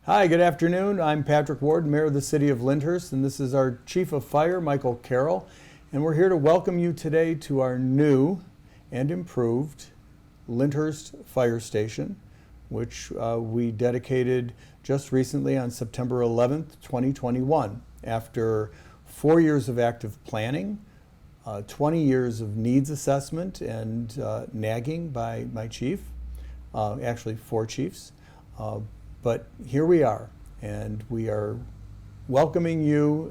Hi, good afternoon. I'm Patrick Ward, Mayor of the City of Lyndhurst, and this is our Chief of Fire, Michael Carroll. And we're here to welcome you today to our new and improved Lyndhurst Fire Station, which we dedicated just recently on September 11th, 2021. After 4 years of active planning, 20 years of needs assessment and nagging by my chief, actually 4 chiefs. But here we are, and we are welcoming you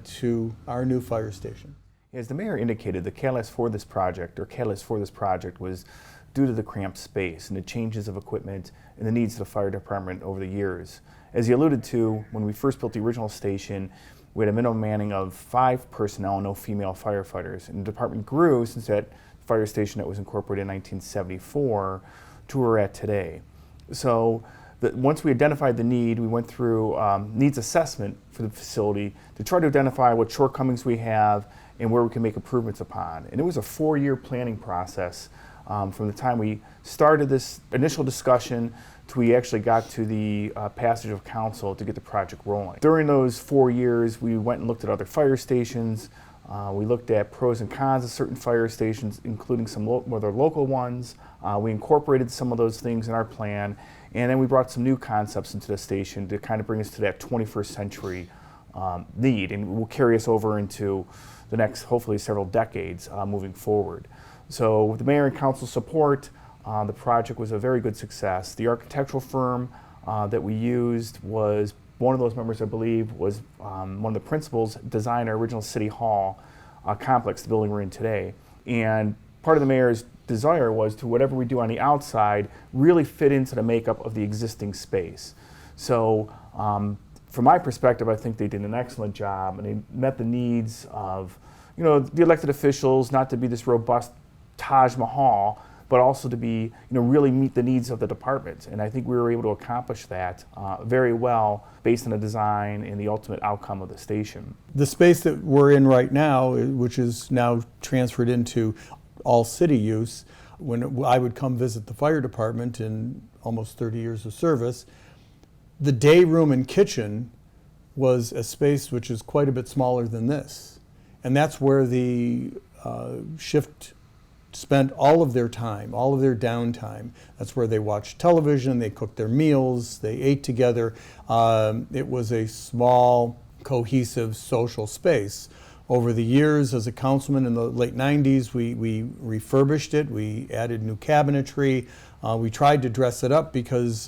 to our new fire station. As the mayor indicated, the catalyst for this project was due to the cramped space and the changes of equipment and the needs of the fire department over the years. As he alluded to, when we first built the original station, we had a minimum manning of 5 personnel and no female firefighters. And the department grew since that fire station that was incorporated in 1974 to where we're at today. So once we identified the need, we went through needs assessment for the facility to try to identify what shortcomings we have and where we can make improvements upon. And it was a 4-year planning process from the time we started this initial discussion to we actually got to the passage of council to get the project rolling. During those 4 years, we went and looked at other fire stations. We looked at pros and cons of certain fire stations, including some other local ones. We incorporated some of those things in our plan, and then we brought some new concepts into the station to kind of bring us to that 21st century need, and will carry us over into the next, hopefully, several decades moving forward. So with the mayor and council support, the project was a very good success. The architectural firm that we used was one of those members, I believe, was one of the principals designed our original City Hall complex, the building we're in today. And part of the mayor's desire was to whatever we do on the outside really fit into the makeup of the existing space. So from my perspective, I think they did an excellent job, and they met the needs of, the elected officials, not to be this robust Taj Mahal, but also to be, really meet the needs of the department. And I think we were able to accomplish that very well based on the design and the ultimate outcome of the station. The space that we're in right now, which is now transferred into all city use, when I would come visit the fire department in almost 30 years of service, the day room and kitchen was a space which is quite a bit smaller than this. And that's where the shift spent all of their time, all of their downtime. That's where they watched television, they cooked their meals, they ate together. It was a small, cohesive social space. Over the years, as a councilman in the late 90s, we refurbished it, we added new cabinetry. We tried to dress it up because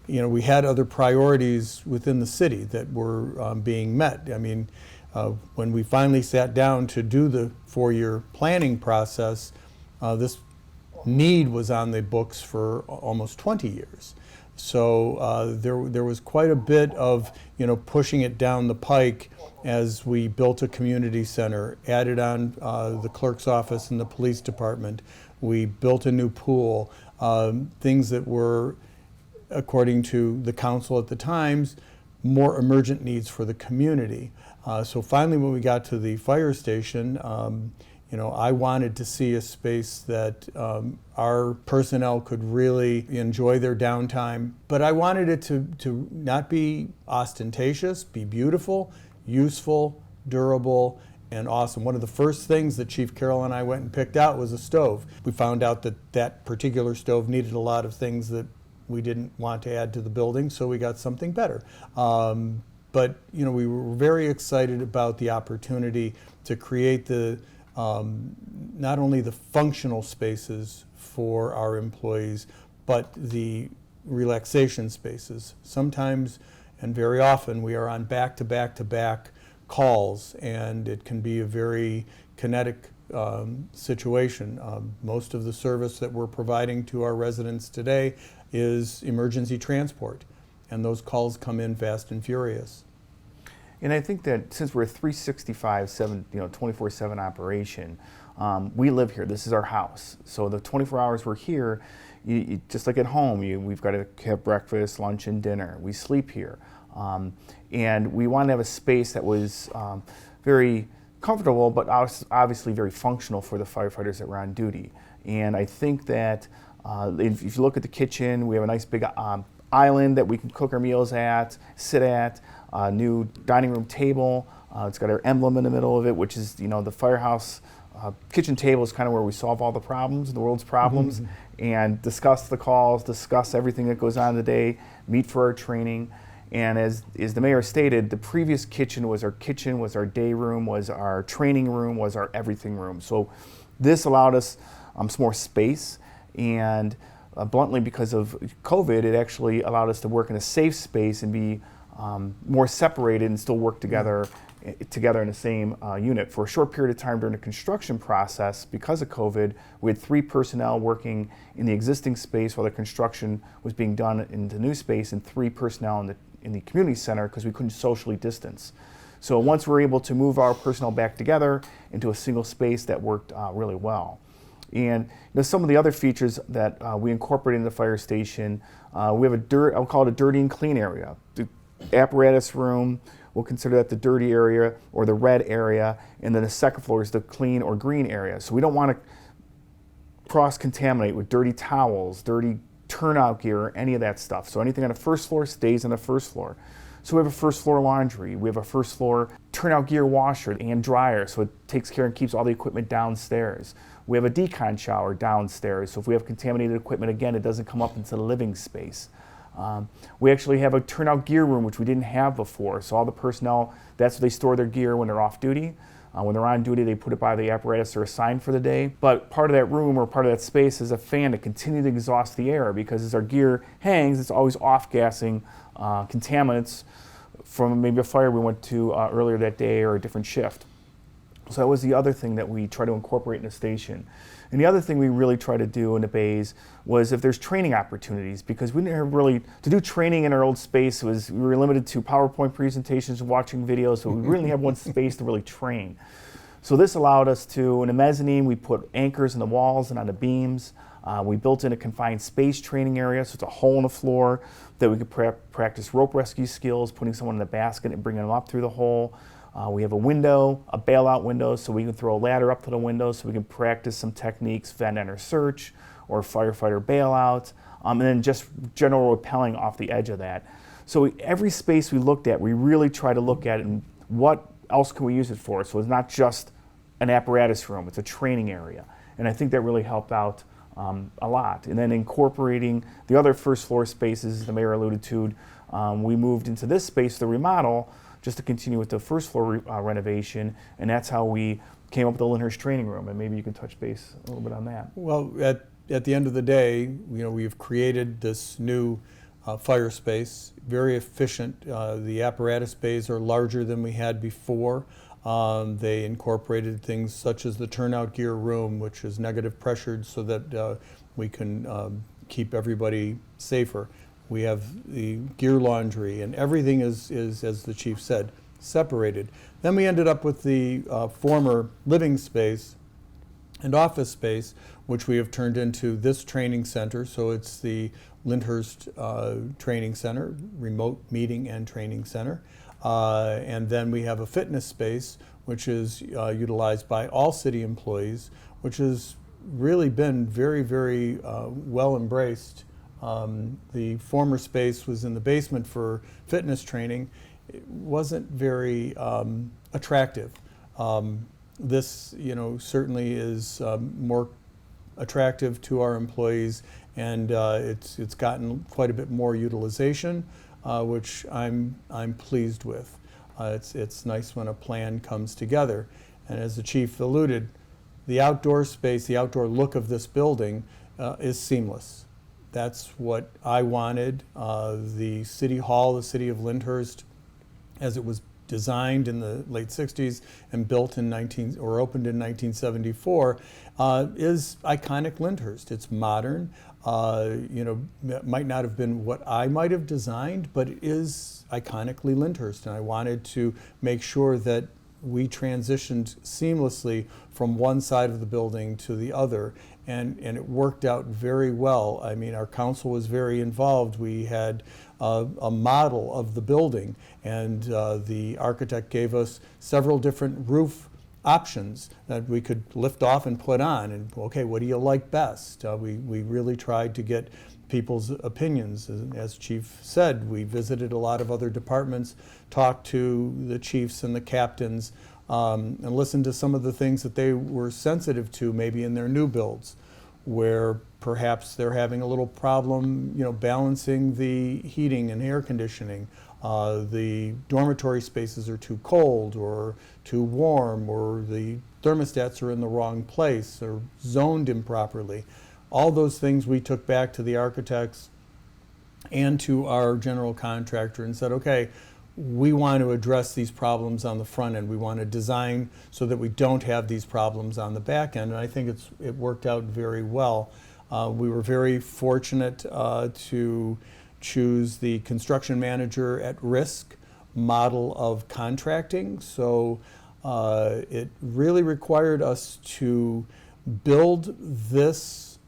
we had other priorities within the city that were being met. I mean, when we finally sat down to do the 4-year planning process, this need was on the books for almost 20 years. So there was quite a bit of pushing it down the pike as we built a community center, added on the clerk's office and the police department. We built a new pool, things that were, according to the council at the times, more emergent needs for the community. So finally, when we got to the fire station, I wanted to see a space that our personnel could really enjoy their downtime, but I wanted it to not be ostentatious, be beautiful, useful, durable, and awesome. One of the first things that Chief Carroll and I went and picked out was a stove. We found out that that particular stove needed a lot of things that we didn't want to add to the building, so we got something better. But we were very excited about the opportunity to create the not only the functional spaces for our employees, but the relaxation spaces. Sometimes, and very often, we are on back-to-back-to-back calls, and it can be a very kinetic situation. Most of the service that we're providing to our residents today is emergency transport, and those calls come in fast and furious. And I think that since we're a 24/7 operation, we live here. This is our house. So the 24 hours we're here, just like at home, we've got to have breakfast, lunch, and dinner. We sleep here. And we wanted to have a space that was very comfortable, but obviously very functional for the firefighters that were on duty. And I think that if you look at the kitchen, we have a nice big island that we can cook our meals at, sit at, a new dining room table. It's got our emblem in the middle of it, which is, the firehouse kitchen table is kind of where we solve all the problems, the world's problems, and discuss the calls, discuss everything that goes on in the day, meet for our training. And as the mayor stated, the previous kitchen, was our day room, was our training room, was our everything room. So this allowed us some more space, and bluntly, because of COVID, it actually allowed us to work in a safe space and be more separated and still work together in the same unit. For a short period of time during the construction process, because of COVID, we had 3 personnel working in the existing space while the construction was being done in the new space, and 3 personnel in the community center because we couldn't socially distance. So once we were able to move our personnel back together into a single space, that worked really well. And some of the other features that we incorporate in the fire station, we have I'll call it a dirty and clean area. The apparatus room, we'll consider that the dirty area or the red area, and then the second floor is the clean or green area. So we don't want to cross-contaminate with dirty towels, dirty turnout gear, or any of that stuff. So anything on the first floor stays on the first floor. So we have a first floor laundry, we have a first floor turnout gear washer and dryer, so it takes care and keeps all the equipment downstairs. We have a decon shower downstairs, so if we have contaminated equipment, again, it doesn't come up into the living space. We actually have a turnout gear room, which we didn't have before, so all the personnel, that's where they store their gear when they're off duty. When they're on duty, they put it by the apparatus they're assigned for the day. But part of that room or part of that space is a fan to continue to exhaust the air, because as our gear hangs, it's always off-gassing contaminants from maybe a fire we went to earlier that day or a different shift. So that was the other thing that we try to incorporate in the station. And the other thing we really try to do in the bays was if there's training opportunities, because we didn't have really, to do training in our old space, we were limited to PowerPoint presentations and watching videos, so we really have one space to really train. So this allowed us to, in the mezzanine, we put anchors in the walls and on the beams. We built in a confined space training area, so it's a hole in the floor that we could practice rope rescue skills, putting someone in the basket and bringing them up through the hole. We have a window, a bailout window, so we can throw a ladder up to the window so we can practice some techniques, vent enter search, or firefighter bailout, and then just general rappelling off the edge of that. So every space we looked at, we really try to look at it and what else can we use it for. So it's not just an apparatus room, it's a training area. And I think that really helped out a lot. And then incorporating the other first floor spaces the mayor alluded to, we moved into this space, the remodel, just to continue with the first floor renovation, and that's how we came up with the Lyndhurst training room. And maybe you can touch base a little bit on that. Well, at the end of the day, we've created this new fire space, very efficient. The apparatus bays are larger than we had before. They incorporated things such as the turnout gear room, which is negative pressured so that we can keep everybody safer. We have the gear laundry, and everything is, as the chief said, separated. Then we ended up with the former living space and office space, which we have turned into this training center. So it's the Lyndhurst Training Center, remote meeting and training center. And then we have a fitness space, which is utilized by all city employees, which has really been very, very well embraced. The former space was in the basement for fitness training. It wasn't very attractive. This, certainly is more attractive to our employees, and it's gotten quite a bit more utilization, which I'm pleased with. It's nice when a plan comes together. And as the chief alluded, the outdoor space, the outdoor look of this building is seamless. That's what I wanted. The City Hall, the city of Lyndhurst, as it was designed in the late 60s and built in opened in 1974, is iconic Lyndhurst. It's modern. It might not have been what I might have designed, but it is iconically Lyndhurst, and I wanted to make sure that we transitioned seamlessly from one side of the building to the other, and it worked out very well. I mean, our council was very involved. We had a model of the building, and the architect gave us several different roof options that we could lift off and put on, and okay, what do you like best? We really tried to get people's opinions. As Chief said, we visited a lot of other departments, talked to the chiefs and the captains, and listened to some of the things that they were sensitive to maybe in their new builds, where perhaps they're having a little problem, balancing the heating and air conditioning. The dormitory spaces are too cold or too warm, or the thermostats are in the wrong place or zoned improperly. All those things we took back to the architects and to our general contractor and said, okay, we want to address these problems on the front end. We want to design so that we don't have these problems on the back end. And I think it worked out very well. We were very fortunate to choose the construction manager at risk model of contracting. So it really required us to build this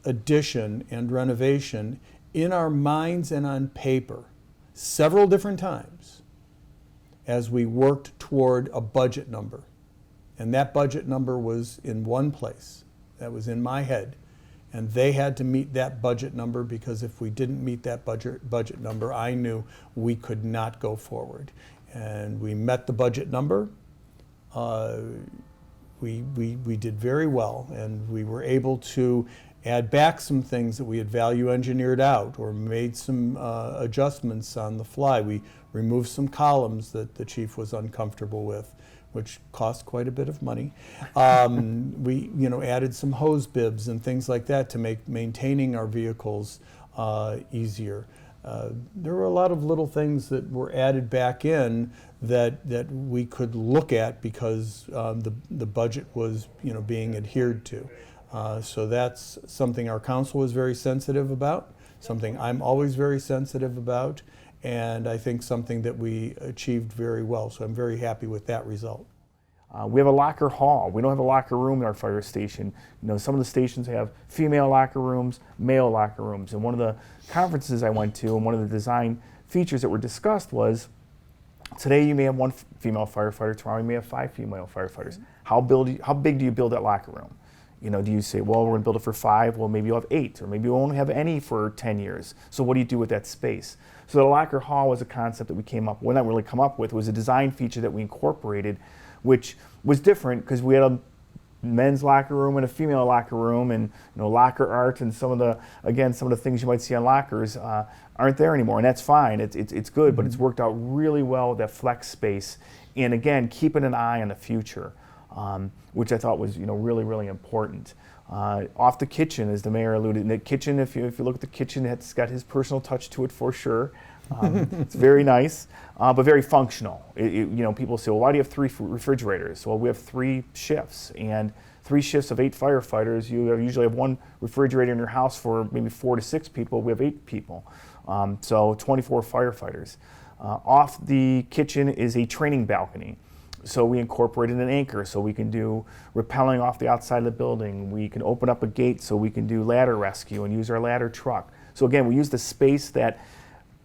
addition and renovation in our minds and on paper several different times as we worked toward a budget number. And that budget number was in one place. That was in my head. And they had to meet that budget number, because if we didn't meet that budget number, I knew we could not go forward. And we met the budget number. We did very well, and we were able to add back some things that we had value engineered out or made some adjustments on the fly. We removed some columns that the chief was uncomfortable with, which cost quite a bit of money. We added some hose bibs and things like that to make maintaining our vehicles easier. There were a lot of little things that were added back in that we could look at because the budget was being adhered to. So that's something our council was very sensitive about, something I'm always very sensitive about, and I think something that we achieved very well. So I'm very happy with that result. We have a locker hall. We don't have a locker room in our fire station. Some of the stations have female locker rooms, male locker rooms. And one of the conferences I went to, and one of the design features that were discussed was, today you may have one female firefighter, tomorrow you may have 5 female firefighters. How big do you build that locker room? Do you say, well, we're going to build it for 5? Well, maybe you'll have 8, or maybe you won't have any for 10 years. So what do you do with that space? So the locker hall was a concept that we came up with. Well, not really come up with. It was a design feature that we incorporated, which was different because we had a men's locker room and a female locker room, and locker art and some of the things you might see on lockers aren't there anymore, and that's fine. It's good, but it's worked out really well with that flex space, and again, keeping an eye on the future. Which I thought was really, really important. Off the kitchen, as the mayor alluded, in the kitchen, if you look at the kitchen, it's got his personal touch to it for sure. It's very nice, but very functional. People say, well, why do you have 3 refrigerators? Well, we have 3 shifts, and 3 shifts of 8 firefighters. You usually have 1 refrigerator in your house for maybe 4 to 6 people. We have 8 people, so 24 firefighters. Off the kitchen is a training balcony. So we incorporated an anchor so we can do rappelling off the outside of the building. We can open up a gate so we can do ladder rescue and use our ladder truck. So again, we use the space that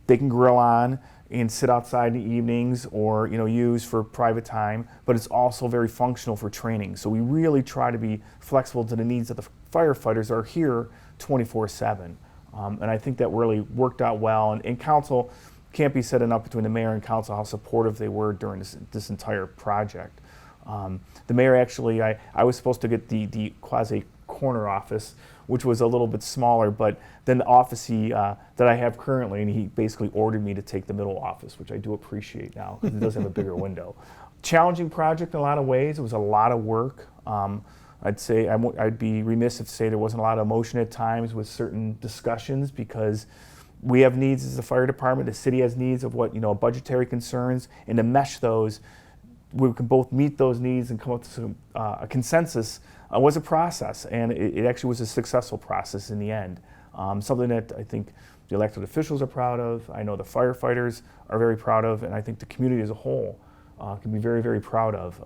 they can grill on and sit outside in the evenings or use for private time, but it's also very functional for training. So we really try to be flexible to the needs of the firefighters that are here 24/7. And I think that really worked out well. And council, can't be said enough between the mayor and council how supportive they were during this entire project. The mayor actually, I was supposed to get the quasi corner office, which was a little bit smaller, but then the office that I have currently, and he basically ordered me to take the middle office, which I do appreciate now because it does have a bigger window. Challenging project in a lot of ways. It was a lot of work. I'd say I'd be remiss if to say there wasn't a lot of emotion at times with certain discussions, because we have needs as the fire department, the city has needs of budgetary concerns, and to mesh those, we can both meet those needs and come up to a consensus was a process, and it actually was a successful process in the end. Something that I think the elected officials are proud of, I know the firefighters are very proud of, and I think the community as a whole can be very, very proud of.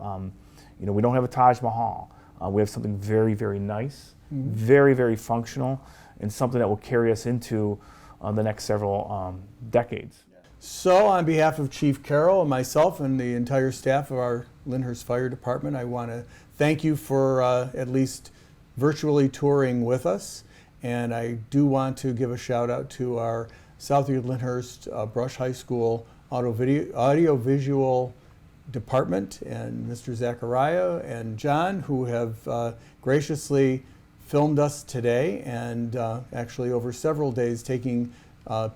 We don't have a Taj Mahal. We have something very, very nice, very, very functional, and something that will carry us into the next several decades. So on behalf of Chief Carroll and myself and the entire staff of our Lyndhurst Fire Department, I want to thank you for at least virtually touring with us. And I do want to give a shout out to our Southfield Lyndhurst Brush High School audio-visual department and Mr. Zachariah and John, who have graciously filmed us today and actually over several days taking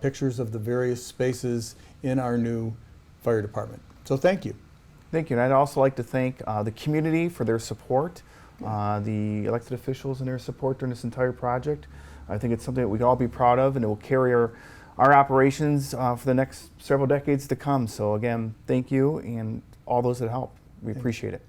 pictures of the various spaces in our new fire department. So thank you. Thank you. And I'd also like to thank the community for their support, the elected officials and their support during this entire project. I think it's something that we can all be proud of, and it will carry our operations for the next several decades to come. So again, thank you and all those that help. We appreciate it.